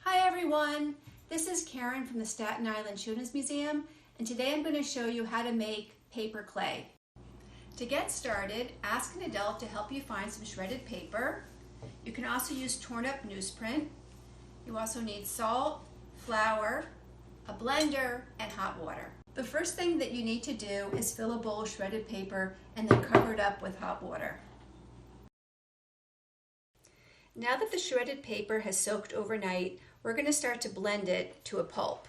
Hi everyone, this is Karen from the Staten Island Children's Museum, and today I'm going to show you how to make paper clay. To get started, ask an adult to help you find some shredded paper. You can also use torn up newsprint. You also need salt, flour, a blender, and hot water. The first thing that you need to do is fill a bowl of shredded paper and then cover it up with hot water. Now that the shredded paper has soaked overnight, we're going to start to blend it to a pulp.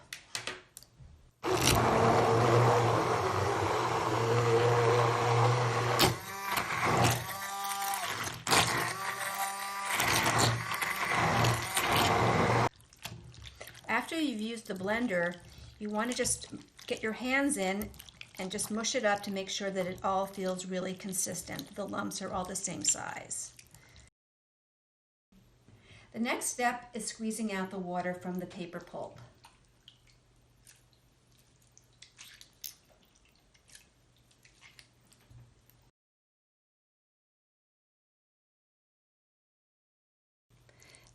After you've used the blender, you want to just get your hands in and just mush it up to make sure that it all feels really consistent. The lumps are all the same size. The next step is squeezing out the water from the paper pulp.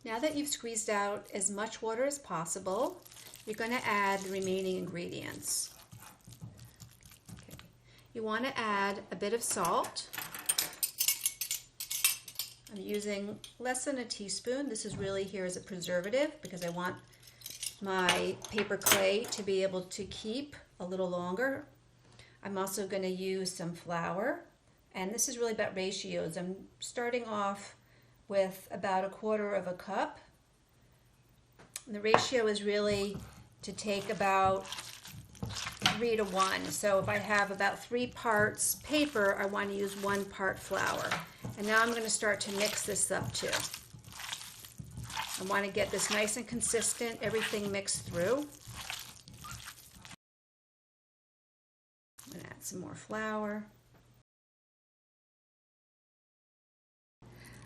Now that you've squeezed out as much water as possible, you're going to add the remaining ingredients. Okay. You want to add a bit of salt. I'm using less than a teaspoon. This is really here as a preservative because I want my paper clay to be able to keep a little longer. I'm also going to use some flour, and this is really about ratios. I'm starting off with about 1/4 cup. And the ratio is really to take about 3 to 1. So if I have about 3 parts paper, I want to use 1 part flour. And now I'm going to start to mix this up too. I want to get this nice and consistent, everything mixed through. I'm going to add some more flour.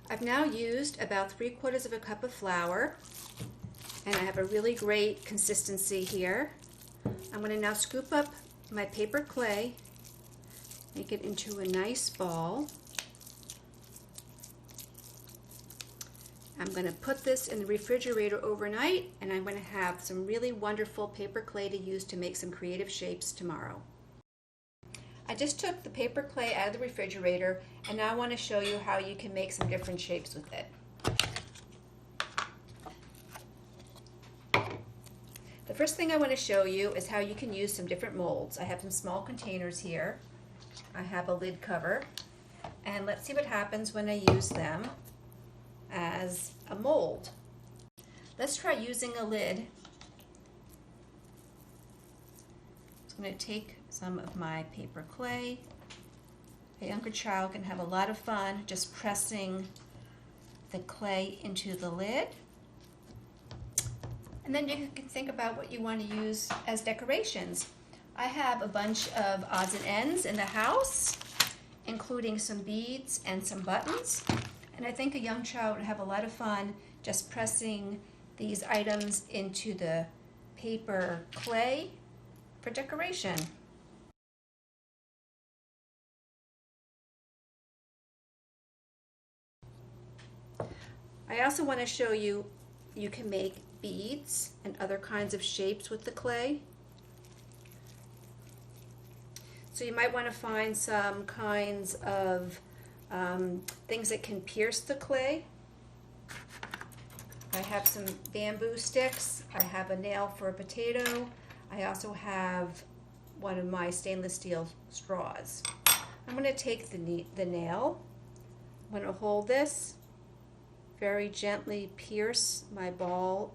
I've now used about 3/4 cup of flour, and I have a really great consistency here. I'm going to now scoop up my paper clay, make it into a nice ball. I'm going to put this in the refrigerator overnight, and I'm going to have some really wonderful paper clay to use to make some creative shapes tomorrow. I just took the paper clay out of the refrigerator, and now I want to show you how you can make some different shapes with it. The first thing I want to show you is how you can use some different molds. I have some small containers here. I have a lid cover, and let's see what happens when I use them as a mold. Let's try using a lid. So I'm going to take some of my paper clay. A younger child can have a lot of fun just pressing the clay into the lid. And then you can think about what you want to use as decorations. I have a bunch of odds and ends in the house, including some beads and some buttons. And I think a young child would have a lot of fun just pressing these items into the paper clay for decoration. I also want to show you can make beads and other kinds of shapes with the clay. So you might want to find some kinds of things that can pierce the clay. I have some bamboo sticks. I have a nail for a potato. I also have one of my stainless steel straws. I'm going to take the nail. I'm going to hold this, very gently pierce my ball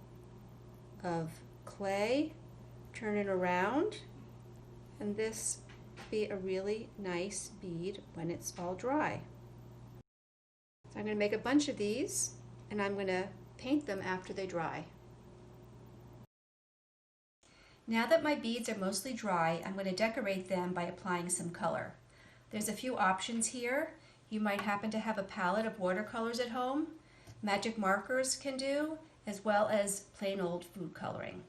of clay, turn it around, and this will be a really nice bead when it's all dry. So I'm going to make a bunch of these, and I'm going to paint them after they dry. Now that my beads are mostly dry, I'm going to decorate them by applying some color. There's a few options here. You might happen to have a palette of watercolors at home. Magic markers can do, as well as plain old food coloring.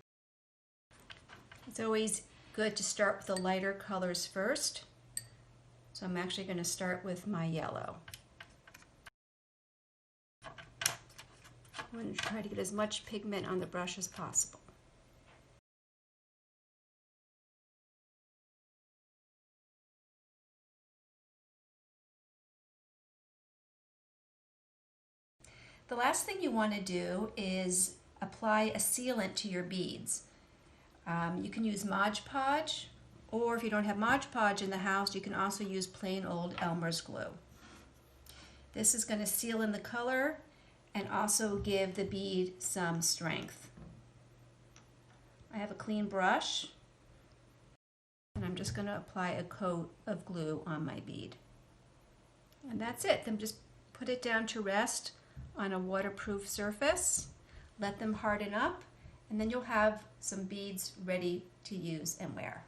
It's always good to start with the lighter colors first. So I'm actually going to start with my yellow. I'm going to try to get as much pigment on the brush as possible. The last thing you want to do is apply a sealant to your beads. You can use Mod Podge, or if you don't have Mod Podge in the house, you can also use plain old Elmer's glue. This is going to seal in the color and also give the bead some strength. I have a clean brush, and I'm just going to apply a coat of glue on my bead. And that's it. Then just put it down to rest on a waterproof surface, let them harden up, and then you'll have some beads ready to use and wear.